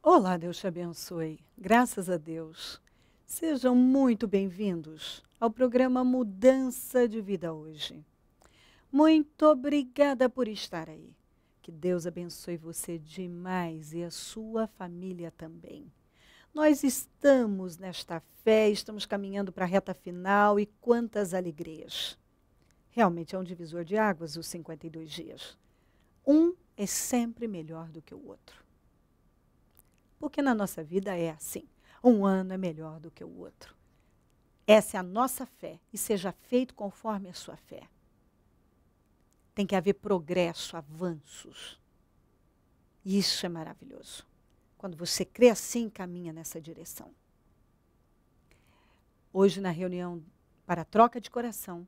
Olá, Deus te abençoe. Graças a Deus. Sejam muito bem-vindos ao programa Mudança de Vida hoje. Muito obrigada por estar aí. Que Deus abençoe você demais e a sua família também. Nós estamos nesta fé, estamos caminhando para a reta final e quantas alegrias. Realmente é um divisor de águas os 52 dias. Um é sempre melhor do que o outro. Porque na nossa vida é assim. Um ano é melhor do que o outro. Essa é a nossa fé e seja feito conforme a sua fé. Tem que haver progresso, avanços. E isso é maravilhoso. Quando você crê assim, caminha nessa direção. Hoje, na reunião para a troca de coração,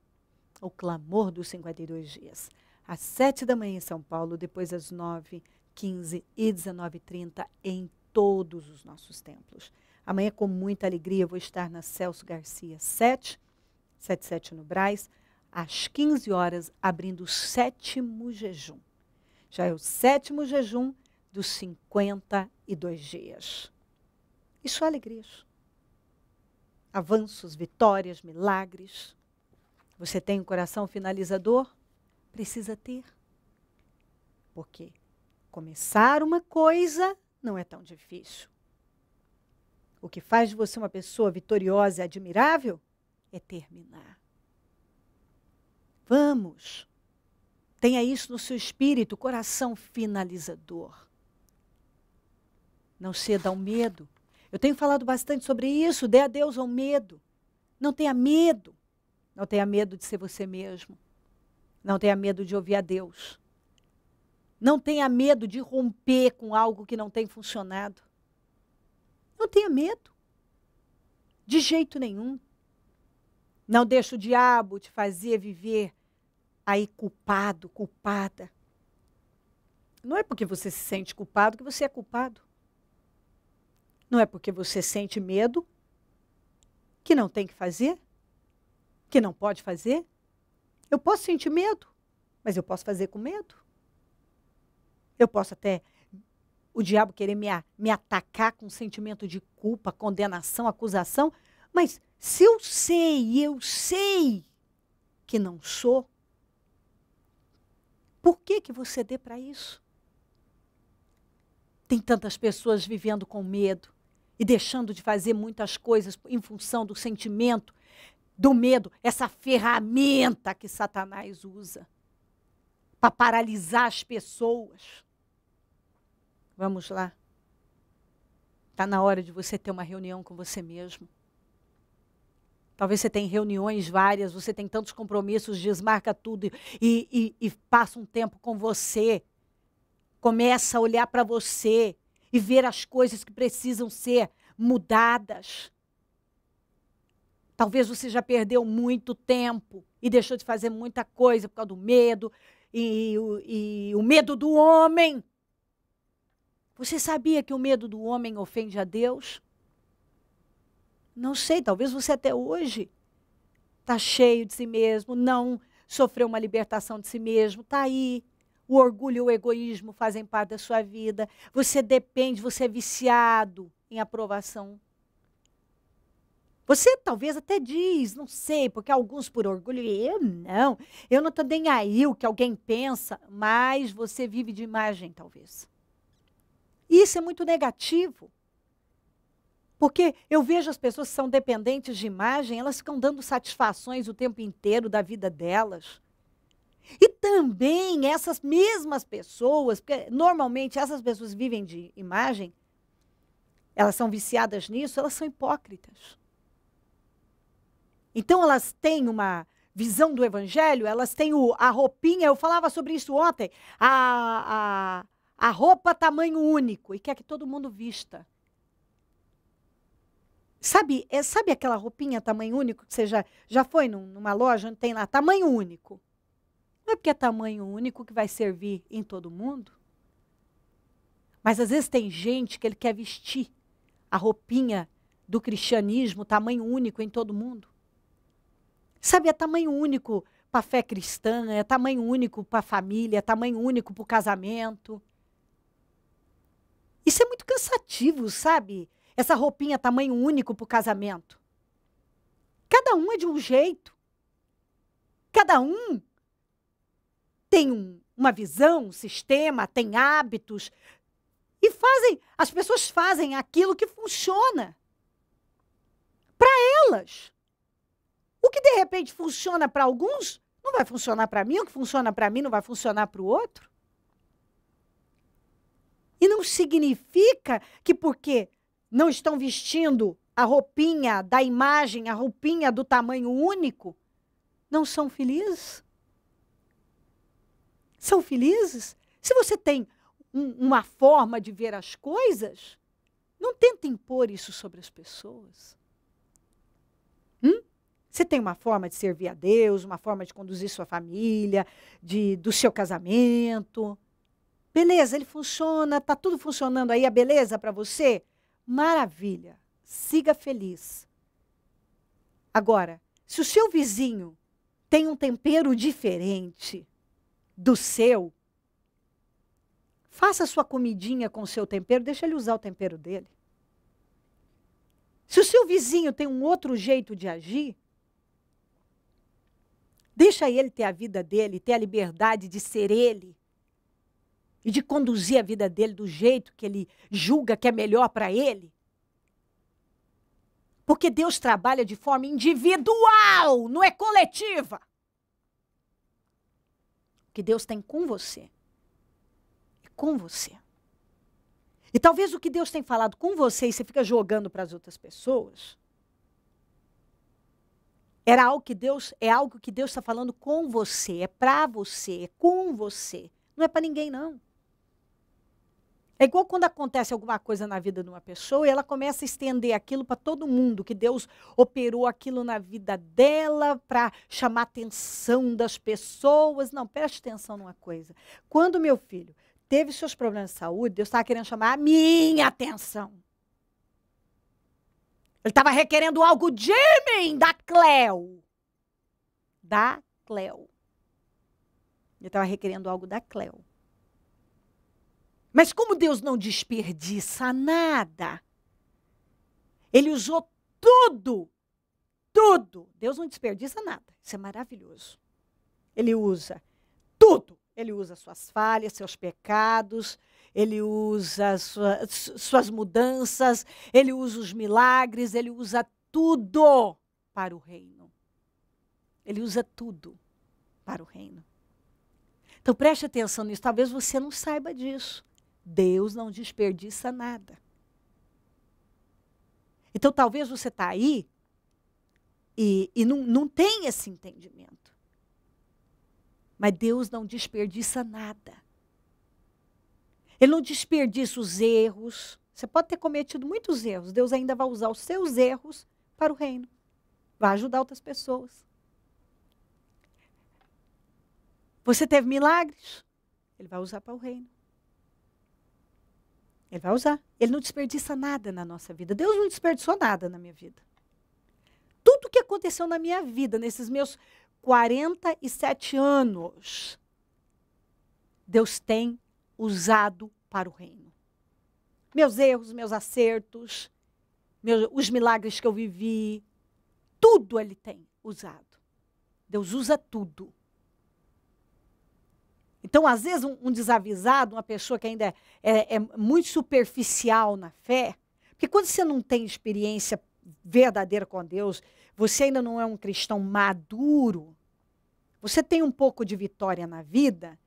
o clamor dos 52 dias. Às 7 da manhã em São Paulo, depois às 9, 15 e 19h30 em todos os nossos templos. Amanhã, com muita alegria, eu vou estar na Celso Garcia 77 no Brás, às 15 horas, abrindo o 7º jejum. Já é o 7º jejum dos 52 dias. E só alegrias. Avanços, vitórias, milagres. Você tem um coração finalizador? Precisa ter. Porque começar uma coisa não é tão difícil. O que faz de você uma pessoa vitoriosa e admirável é terminar. Vamos. Tenha isso no seu espírito, coração finalizador. Não ceda ao medo. Eu tenho falado bastante sobre isso, dê adeus ao medo. Não tenha medo. Não tenha medo de ser você mesmo. Não tenha medo de ouvir a Deus. Não tenha medo de romper com algo que não tem funcionado. Não tenha medo. De jeito nenhum. Não deixe o diabo te fazer viver aí culpado, culpada. Não é porque você se sente culpado que você é culpado. Não é porque você sente medo que não tem que fazer, que não pode fazer. Eu posso sentir medo, mas eu posso fazer com medo. Eu posso até, o diabo querer me atacar com sentimento de culpa, condenação, acusação, mas se eu sei que não sou, por que você dê para isso? Tem tantas pessoas vivendo com medo e deixando de fazer muitas coisas em função do sentimento, do medo, essa ferramenta que Satanás usa para paralisar as pessoas. Vamos lá. Está na hora de você ter uma reunião com você mesmo. Talvez você tenha reuniões várias, você tem tantos compromissos, desmarca tudo e passa um tempo com você. Começa a olhar para você e ver as coisas que precisam ser mudadas. Talvez você já perdeu muito tempo e deixou de fazer muita coisa por causa do medo e o medo do homem. Você sabia que o medo do homem ofende a Deus? Não sei, talvez você até hoje está cheio de si mesmo, não sofreu uma libertação de si mesmo, está aí. O orgulho e o egoísmo fazem parte da sua vida. Você depende, você é viciado em aprovação. Você talvez até diz, não sei, porque alguns por orgulho, eu não estou nem aí o que alguém pensa, mas você vive de imagem, talvez. Isso é muito negativo. Porque eu vejo as pessoas que são dependentes de imagem, elas ficam dando satisfações o tempo inteiro da vida delas. E também essas mesmas pessoas, porque normalmente essas pessoas vivem de imagem, elas são viciadas nisso, elas são hipócritas. Então elas têm uma visão do evangelho, elas têm a roupinha, eu falava sobre isso ontem, a roupa tamanho único, e quer que todo mundo vista. Sabe aquela roupinha tamanho único que você já foi numa loja onde tem lá tamanho único? Não é porque é tamanho único que vai servir em todo mundo. Mas às vezes tem gente que ele quer vestir a roupinha do cristianismo, tamanho único em todo mundo. Sabe, é tamanho único para a fé cristã, é tamanho único para a família, é tamanho único para o casamento. Isso é muito cansativo, sabe? Essa roupinha tamanho único para o casamento. Cada um é de um jeito. Cada um tem uma visão, um sistema, tem hábitos. E as pessoas fazem aquilo que funciona para elas. O que de repente funciona para alguns, não vai funcionar para mim. O que funciona para mim não vai funcionar para o outro. E não significa que porque não estão vestindo a roupinha da imagem, a roupinha do tamanho único, não são felizes. São felizes? Se você tem uma forma de ver as coisas, não tenta impor isso sobre as pessoas. Você tem uma forma de servir a Deus, uma forma de conduzir sua família, do seu casamento. Beleza, ele funciona, está tudo funcionando aí, a beleza para você? Maravilha, siga feliz. Agora, se o seu vizinho tem um tempero diferente do seu, faça a sua comidinha com o seu tempero, deixa ele usar o tempero dele. Se o seu vizinho tem um outro jeito de agir, deixa ele ter a vida dele, ter a liberdade de ser ele e de conduzir a vida dele do jeito que ele julga que é melhor para ele. Porque Deus trabalha de forma individual, não é coletiva. O que Deus tem com você é com você. E talvez o que Deus tem falado com você e você fica jogando para as outras pessoas, é algo que Deus está falando com você, é para você, é com você. Não é para ninguém, não. É igual quando acontece alguma coisa na vida de uma pessoa e ela começa a estender aquilo para todo mundo, que Deus operou aquilo na vida dela para chamar a atenção das pessoas. Não, preste atenção numa coisa. Quando meu filho teve seus problemas de saúde, Deus estava querendo chamar a minha atenção. Ele estava requerendo algo de mim, da Cleo. Da Cleo. Ele estava requerendo algo da Cleo. Mas como Deus não desperdiça nada, Ele usou tudo. Tudo. Deus não desperdiça nada. Isso é maravilhoso. Ele usa tudo. Ele usa suas falhas, seus pecados, Ele usa suas mudanças, Ele usa os milagres, Ele usa tudo para o reino. Ele usa tudo para o reino. Então preste atenção nisso, talvez você não saiba disso. Deus não desperdiça nada. Então talvez você está aí e não tem esse entendimento. Mas Deus não desperdiça nada. Ele não desperdiça os erros. Você pode ter cometido muitos erros. Deus ainda vai usar os seus erros para o reino. Vai ajudar outras pessoas. Você teve milagres? Ele vai usar para o reino. Ele vai usar. Ele não desperdiça nada na nossa vida. Deus não desperdiçou nada na minha vida. Tudo que aconteceu na minha vida, nesses meus 47 anos, Deus tem usado para o reino. Meus erros, meus acertos, os milagres que eu vivi, tudo Ele tem usado. Deus usa tudo. Então, às vezes, um desavisado, uma pessoa que ainda é muito superficial na fé, porque quando você não tem experiência verdadeira com Deus, você ainda não é um cristão maduro, você tem um pouco de vitória na vida,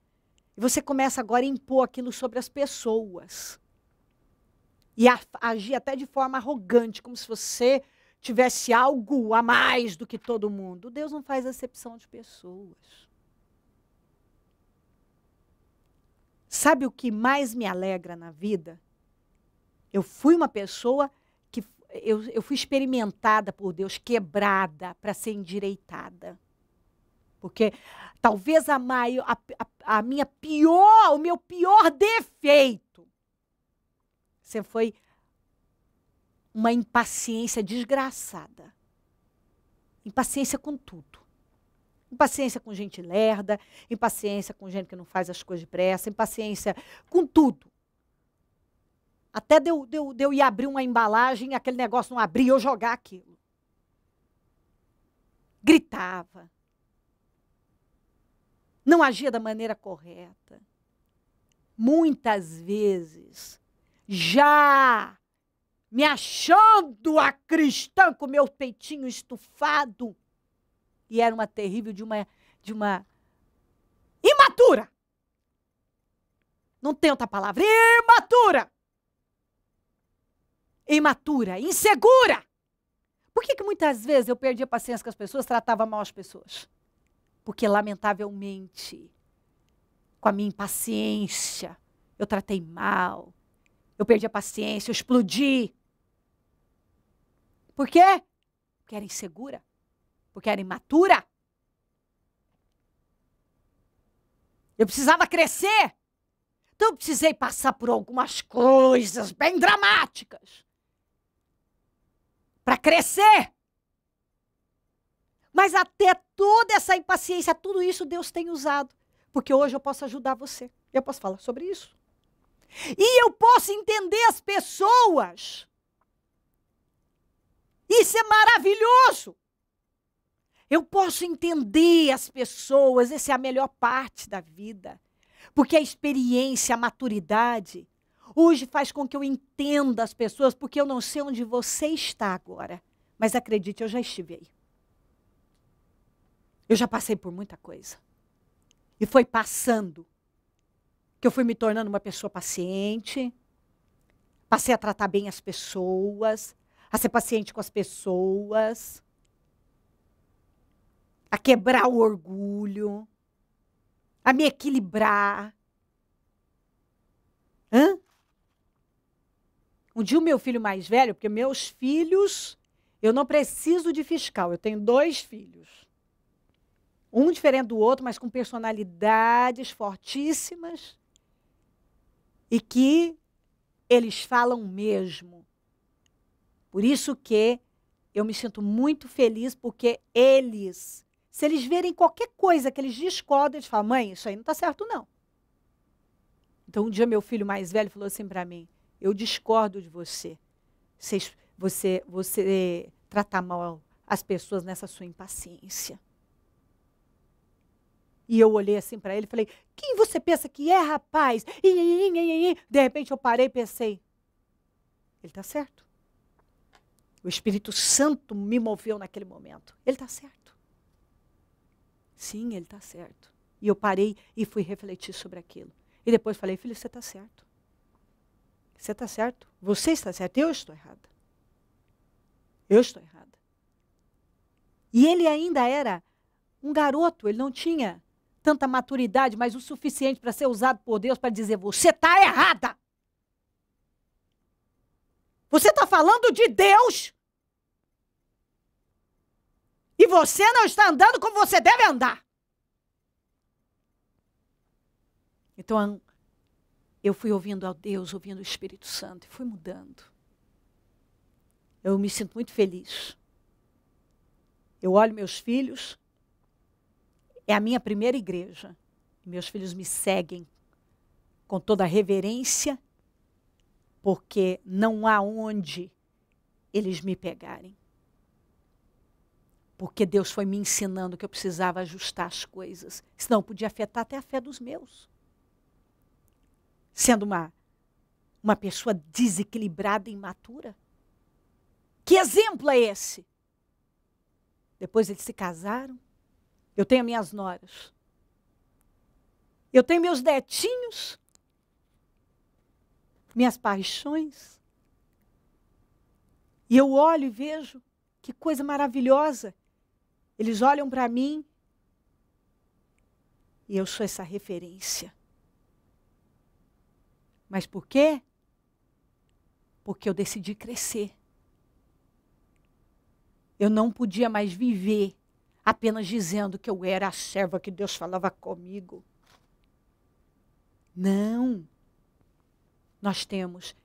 e você começa agora a impor aquilo sobre as pessoas. E agir até de forma arrogante, como se você tivesse algo a mais do que todo mundo. Deus não faz acepção de pessoas. Sabe o que mais me alegra na vida? Eu fui uma pessoa que eu fui experimentada por Deus, quebrada para ser endireitada. Porque talvez o meu pior defeito, você foi uma impaciência desgraçada. Impaciência com tudo. Impaciência com gente lerda, impaciência com gente que não faz as coisas depressa, impaciência com tudo. Até de eu ir abrir uma embalagem, aquele negócio não abrir, eu jogar aquilo. Gritava. Não agia da maneira correta. Muitas vezes, já me achando a cristã com meu peitinho estufado, e era uma terrível de uma imatura. Não tem outra palavra. Imatura. Imatura, insegura. Por que muitas vezes eu perdia a paciência com as pessoas, tratava mal as pessoas? Porque, lamentavelmente, com a minha impaciência, eu tratei mal, eu perdi a paciência, eu explodi. Por quê? Porque era insegura, porque era imatura. Eu precisava crescer. Então eu precisei passar por algumas coisas bem dramáticas para crescer. Mas até toda essa impaciência, tudo isso Deus tem usado. Porque hoje eu posso ajudar você. Eu posso falar sobre isso. E eu posso entender as pessoas. Isso é maravilhoso. Eu posso entender as pessoas. Essa é a melhor parte da vida. Porque a experiência, a maturidade, hoje faz com que eu entenda as pessoas, porque eu não sei onde você está agora. Mas acredite, eu já estive aí. Eu já passei por muita coisa. E foi passando que eu fui me tornando uma pessoa paciente, passei a tratar bem as pessoas, a ser paciente com as pessoas, a quebrar o orgulho, a me equilibrar. Um dia o meu filho mais velho, porque meus filhos, eu não preciso de fiscal, eu tenho 2 filhos. Um diferente do outro, mas com personalidades fortíssimas. E que eles falam mesmo. Por isso que eu me sinto muito feliz, porque eles, se eles verem qualquer coisa que eles discordam, eles falam, mãe, isso aí não está certo não. Então um dia meu filho mais velho falou assim para mim, eu discordo de você. Você trata mal as pessoas nessa sua impaciência. E eu olhei assim para ele e falei, quem você pensa que é, rapaz? De repente eu parei e pensei, ele está certo. O Espírito Santo me moveu naquele momento. Ele está certo. Sim, ele está certo. E eu parei e fui refletir sobre aquilo. E depois falei, filho, você está certo. Você está certo. Você está certo. Eu estou errada. Eu estou errada. E ele ainda era um garoto, ele não tinha tanta maturidade, mas o suficiente para ser usado por Deus para dizer, você está errada. Você está falando de Deus. E você não está andando como você deve andar. Então, eu fui ouvindo a Deus, ouvindo o Espírito Santo, e fui mudando. Eu me sinto muito feliz. Eu olho meus filhos, é a minha primeira igreja. Meus filhos me seguem com toda a reverência, porque não há onde eles me pegarem. Porque Deus foi me ensinando que eu precisava ajustar as coisas, senão podia afetar até a fé dos meus. Sendo uma pessoa desequilibrada e imatura. Que exemplo é esse? Depois eles se casaram. Eu tenho minhas noras. Eu tenho meus netinhos. Minhas paixões. E eu olho e vejo que coisa maravilhosa. Eles olham para mim. E eu sou essa referência. Mas por quê? Porque eu decidi crescer. Eu não podia mais viver apenas dizendo que eu era a serva que Deus falava comigo. Não. Nós temos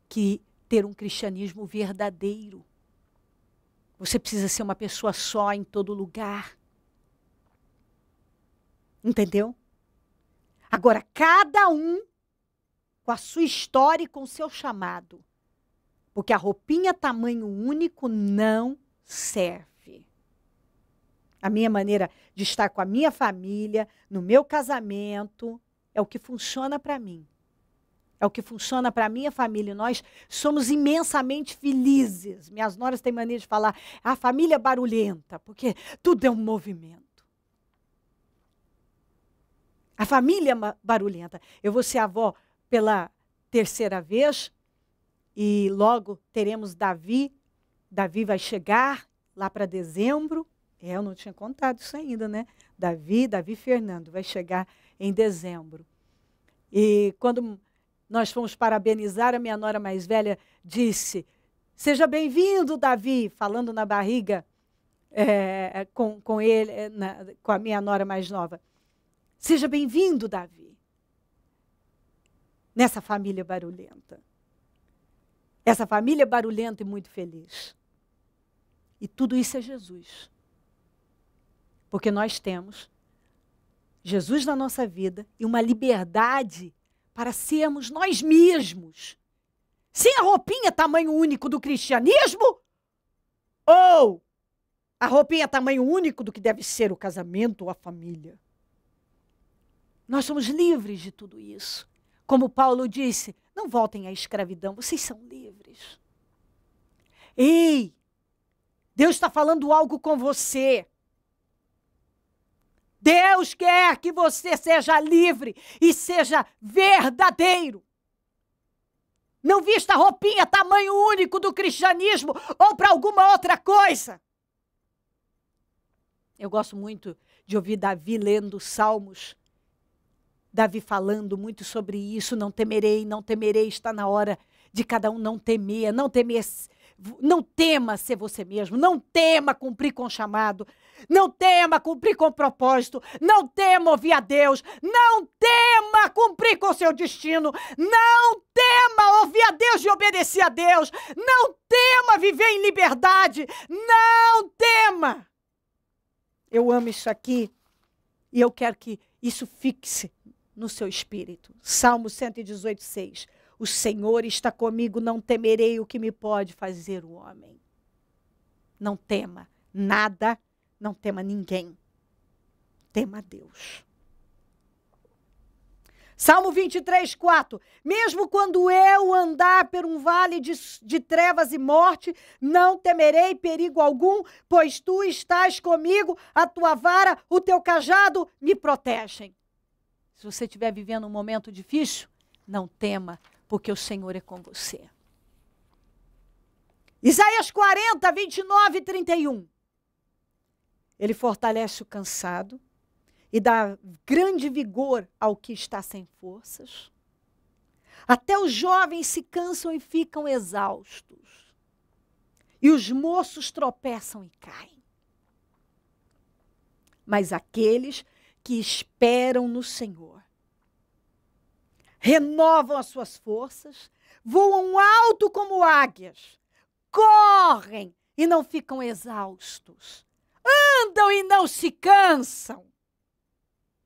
que ter um cristianismo verdadeiro. Você precisa ser uma pessoa só em todo lugar. Entendeu? Agora, cada um, com a sua história e com o seu chamado. Porque a roupinha tamanho único não serve. A minha maneira de estar com a minha família, no meu casamento, é o que funciona para mim. É o que funciona para a minha família. Nós somos imensamente felizes. Minhas noras têm mania de falar, a família é barulhenta, porque tudo é um movimento. A família é barulhenta. Eu vou ser avó pela terceira vez e logo teremos Davi. Davi vai chegar lá para dezembro. Eu não tinha contado isso ainda, né? Davi Fernando vai chegar em dezembro. E quando nós fomos parabenizar, a minha nora mais velha disse, seja bem-vindo, Davi, falando na barriga com ele, com a minha nora mais nova. Seja bem-vindo, Davi, nessa família barulhenta. Essa família barulhenta e muito feliz. E tudo isso é Jesus. Porque nós temos Jesus na nossa vida e uma liberdade para sermos nós mesmos. Sem a roupinha tamanho único do cristianismo, ou a roupinha tamanho único do que deve ser o casamento ou a família. Nós somos livres de tudo isso. Como Paulo disse, não voltem à escravidão, vocês são livres. Ei, Deus está falando algo com você. Deus quer que você seja livre e seja verdadeiro. Não vista a roupinha tamanho único do cristianismo ou para alguma outra coisa. Eu gosto muito de ouvir Davi lendo Salmos. Davi falando muito sobre isso, não temerei, está na hora de cada um não temer, não tema ser você mesmo, não tema cumprir com o chamado, não tema cumprir com o propósito, não tema ouvir a Deus, não tema cumprir com o seu destino, não tema ouvir a Deus e obedecer a Deus, não tema viver em liberdade, não tema. Eu amo isso aqui e eu quero que isso fixe no seu espírito. Salmo 118, 6. O Senhor está comigo, não temerei o que me pode fazer o homem. Não tema nada, não tema ninguém. Tema Deus. Salmo 23, 4. Mesmo quando eu andar por um vale de trevas e morte, não temerei perigo algum, pois tu estás comigo, a tua vara, o teu cajado me protegem. Se você estiver vivendo um momento difícil, não tema, porque o Senhor é com você. Isaías 40, 29 e 31. Ele fortalece o cansado e dá grande vigor ao que está sem forças. Até os jovens se cansam e ficam exaustos. E os moços tropeçam e caem. Mas aqueles que esperam no Senhor renovam as suas forças, voam alto como águias, correm e não ficam exaustos, andam e não se cansam.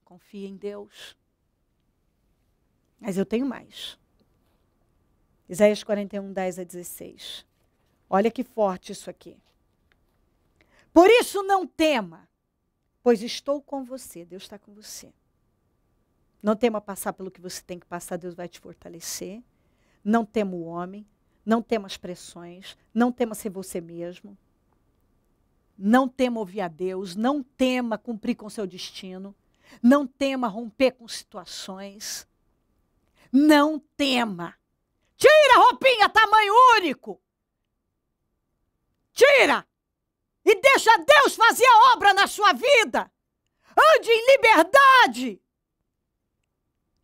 Confia em Deus. Mas eu tenho mais. Isaías 41, 10 a 16. Olha que forte isso aqui. Por isso não tema, pois estou com você. Deus está com você. Não tema passar pelo que você tem que passar, Deus vai te fortalecer. Não tema o homem, não tema as pressões, não tema ser você mesmo. Não tema ouvir a Deus, não tema cumprir com seu destino, não tema romper com situações. Não tema. Tira a roupinha tamanho único. Tira. E deixa Deus fazer a obra na sua vida. Ande em liberdade.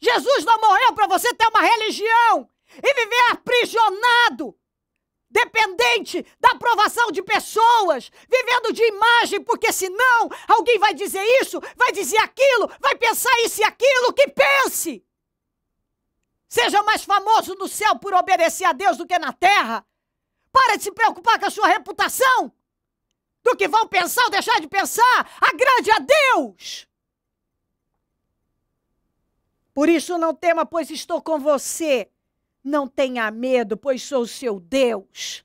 Jesus não morreu para você ter uma religião e viver aprisionado, dependente da aprovação de pessoas, vivendo de imagem, porque senão alguém vai dizer isso, vai dizer aquilo, vai pensar isso e aquilo, que pense. Seja mais famoso no céu por obedecer a Deus do que na terra. Para de se preocupar com a sua reputação, do que vão pensar ou deixar de pensar. Agrade a Deus. Por isso não tema, pois estou com você. Não tenha medo, pois sou seu Deus.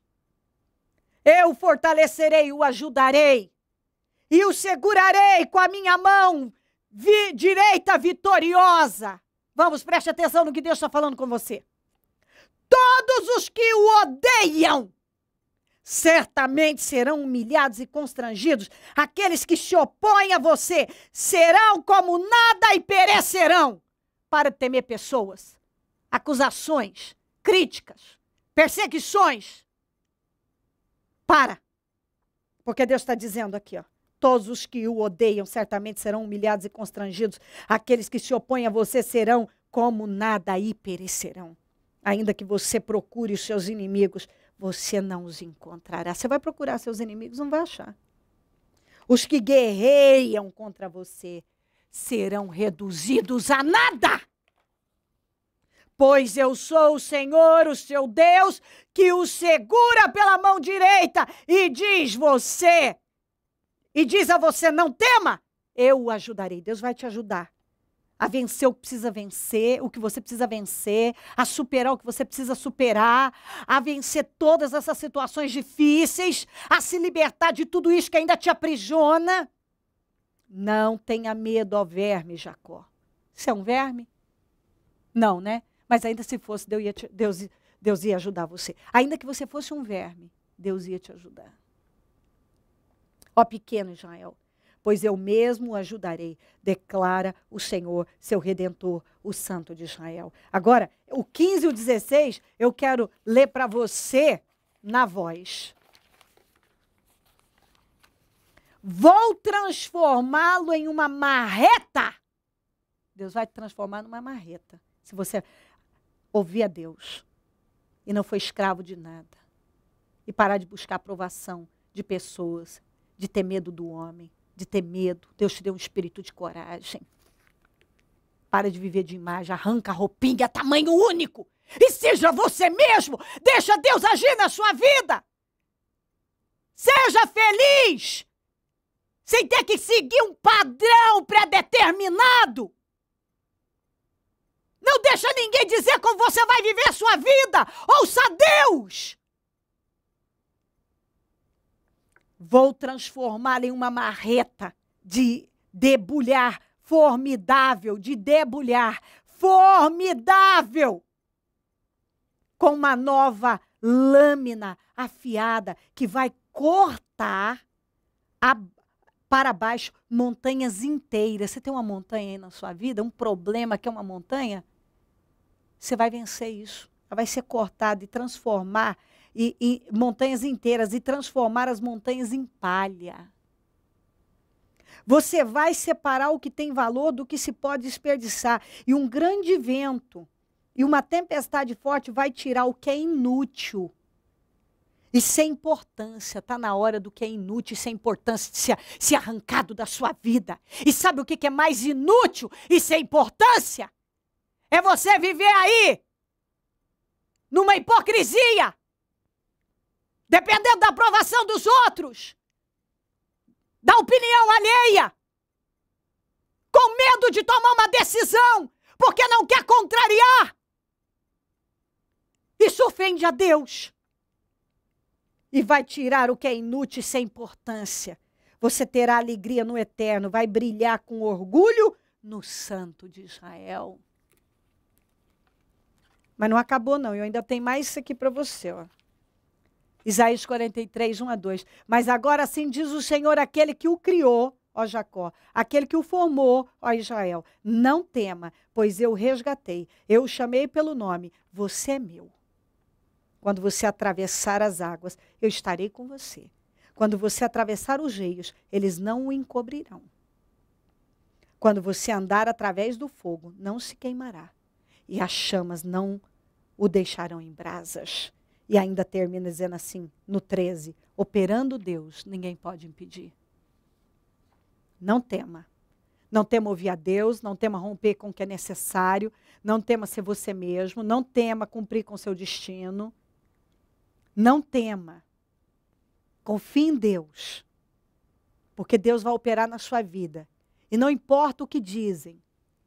Eu o fortalecerei, o ajudarei. E o segurarei com a minha mão direita vitoriosa. Vamos, preste atenção no que Deus está falando com você. Todos os que o odeiam certamente serão humilhados e constrangidos. Aqueles que se opõem a você serão como nada e perecerão. Para de temer pessoas, acusações, críticas, perseguições. Para. Porque Deus está dizendo aqui, ó. Todos os que o odeiam certamente serão humilhados e constrangidos. Aqueles que se opõem a você serão como nada e perecerão. Ainda que você procure os seus inimigos, você não os encontrará. Você vai procurar seus inimigos, não vai achar. Os que guerreiam contra você serão reduzidos a nada. Pois eu sou o Senhor, o seu Deus, que o segura pela mão direita e diz a você, não tema, eu o ajudarei. Deus vai te ajudar a vencer o que precisa vencer, o que você precisa vencer, a superar o que você precisa superar, a vencer todas essas situações difíceis, a se libertar de tudo isso que ainda te aprisiona. Não tenha medo, ó verme, Jacó. Você é um verme? Não, né? Mas ainda se fosse, Deus ia ajudar você. Ainda que você fosse um verme, Deus ia te ajudar. Ó pequeno Israel, pois eu mesmo o ajudarei, declara o Senhor, seu Redentor, o Santo de Israel. Agora, o 15 e o 16, eu quero ler para você na voz. Vou transformá-lo em uma marreta. Deus vai te transformar numa marreta. Se você ouvir a Deus e não for escravo de nada. E parar de buscar aprovação de pessoas, de ter medo do homem, de ter medo. Deus te deu um espírito de coragem. Para de viver de imagem, arranca a roupinha, tamanho único. E seja você mesmo. Deixa Deus agir na sua vida. Seja feliz. Sem ter que seguir um padrão pré-determinado. Não deixa ninguém dizer como você vai viver a sua vida. Ouça Deus. Vou transformá-la em uma marreta de debulhar, formidável, de debulhar, formidável, com uma nova lâmina afiada que vai cortar para baixo montanhas inteiras. Você tem uma montanha aí na sua vida, um problema que é uma montanha? Você vai vencer isso. Ela vai ser cortada e transformar e montanhas inteiras e transformar as montanhas em palha. Você vai separar o que tem valor do que se pode desperdiçar. E um grande vento e uma tempestade forte vai tirar o que é inútil e sem importância. Está na hora do que é inútil e sem importância de ser arrancado da sua vida. E sabe o que é mais inútil e sem importância? É você viver aí numa hipocrisia, dependendo da aprovação dos outros, da opinião alheia, com medo de tomar uma decisão, porque não quer contrariar. Isso ofende a Deus. E vai tirar o que é inútil e sem importância. Você terá alegria no eterno, vai brilhar com orgulho no Santo de Israel. Mas não acabou não, eu ainda tenho mais isso aqui para você, ó. Isaías 43, 1 a 2. Mas agora assim diz o Senhor, aquele que o criou, ó Jacó, aquele que o formou, ó Israel. Não tema, pois eu o resgatei, eu o chamei pelo nome, você é meu. Quando você atravessar as águas, eu estarei com você. Quando você atravessar os rios, eles não o encobrirão. Quando você andar através do fogo, não se queimará. E as chamas não o deixarão em brasas. E ainda termina dizendo assim, no 13, operando Deus, ninguém pode impedir. Não tema. Não tema ouvir a Deus, não tema romper com o que é necessário, não tema ser você mesmo, não tema cumprir com seu destino. Não tema. Confie em Deus. Porque Deus vai operar na sua vida. E não importa o que dizem,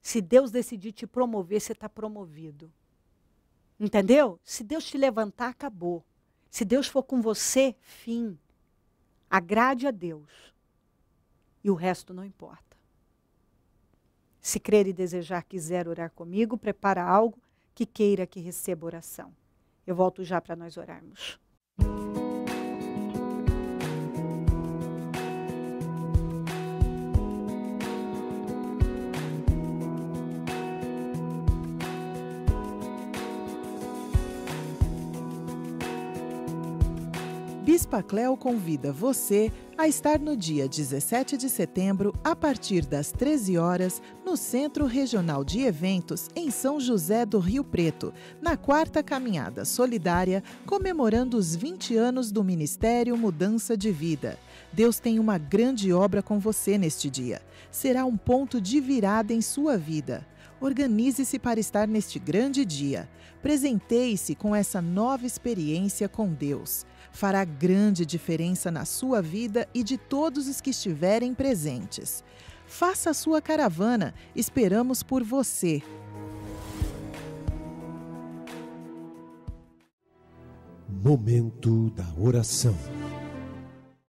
Se Deus decidir te promover, você está promovido. Entendeu? Se Deus te levantar, acabou. Se Deus for com você, fim. Agrade a Deus. E o resto não importa. Se crer e desejar, quiser orar comigo, prepara algo que queira que receba oração. Eu volto já para nós orarmos. Bispa Cléo convida você a estar no dia 17 de setembro, a partir das 13 horas, no Centro Regional de Eventos, em São José do Rio Preto, na 4ª Caminhada Solidária, comemorando os 20 anos do Ministério Mudança de Vida. Deus tem uma grande obra com você neste dia. Será um ponto de virada em sua vida. Organize-se para estar neste grande dia. Presenteie-se com essa nova experiência com Deus. Fará grande diferença na sua vida e de todos os que estiverem presentes. Faça a sua caravana, esperamos por você. Momento da oração.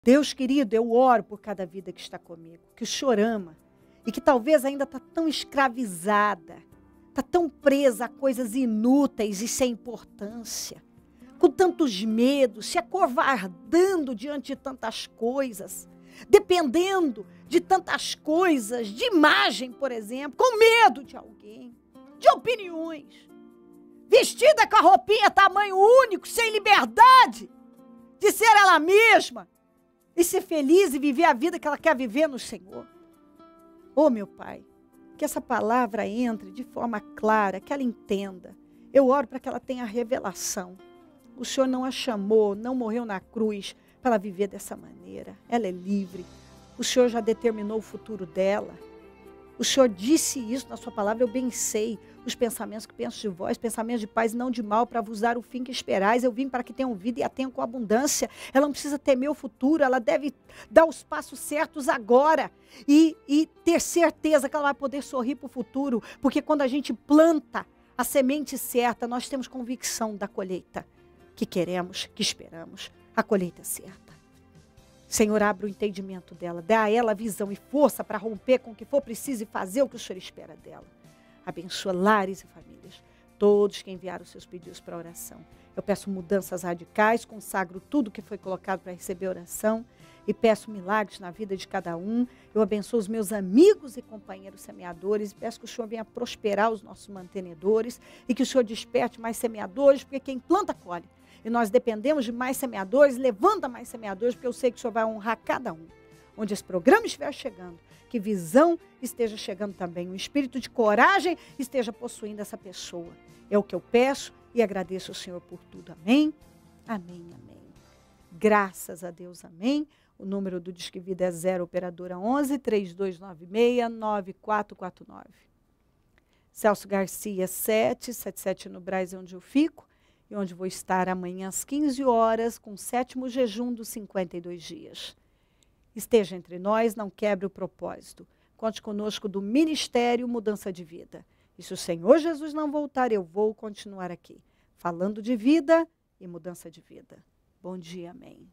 Deus querido, eu oro por cada vida que está comigo, que o Senhor ama e que talvez ainda está tão escravizada, está tão presa a coisas inúteis e sem importância, com tantos medos, se acovardando diante de tantas coisas, dependendo de tantas coisas, de imagem, por exemplo, com medo de alguém, de opiniões, vestida com a roupinha tamanho único, sem liberdade de ser ela mesma e ser feliz e viver a vida que ela quer viver no Senhor. Oh, meu Pai, que essa palavra entre de forma clara, que ela entenda. Eu oro para que ela tenha revelação. O Senhor não a chamou, não morreu na cruz para ela viver dessa maneira. Ela é livre. O Senhor já determinou o futuro dela. O Senhor disse isso na sua palavra, eu bem sei. Os pensamentos que penso de vós, pensamentos de paz e não de mal, para vos dar o fim que esperais. Eu vim para que tenham vida e a tenham com abundância. Ela não precisa temer o futuro, ela deve dar os passos certos agora. E ter certeza que ela vai poder sorrir para o futuro. Porque quando a gente planta a semente certa, nós temos convicção da colheita que queremos, que esperamos, a colheita certa. Senhor, abre o entendimento dela, dá a ela visão e força para romper com o que for preciso e fazer o que o Senhor espera dela. Abençoa lares e famílias, todos que enviaram seus pedidos para oração. Eu peço mudanças radicais, consagro tudo que foi colocado para receber oração e peço milagres na vida de cada um. Eu abençoo os meus amigos e companheiros semeadores e peço que o Senhor venha prosperar os nossos mantenedores e que o Senhor desperte mais semeadores, porque quem planta, colhe. E nós dependemos de mais semeadores, levanta mais semeadores, porque eu sei que o Senhor vai honrar cada um. Onde esse programa estiver chegando, que visão esteja chegando também, um espírito de coragem esteja possuindo essa pessoa. É o que eu peço e agradeço ao Senhor por tudo. Amém? Amém, amém. Graças a Deus, amém. O número do Disque Vida é 0 operadora 11 3296 9449. Celso Garcia 777 no Brás, é onde eu fico. E onde vou estar amanhã às 15 horas, com o 7º jejum dos 52 dias. Esteja entre nós, não quebre o propósito. Conte conosco do Ministério Mudança de Vida. E se o Senhor Jesus não voltar, eu vou continuar aqui, falando de vida e mudança de vida. Bom dia, amém.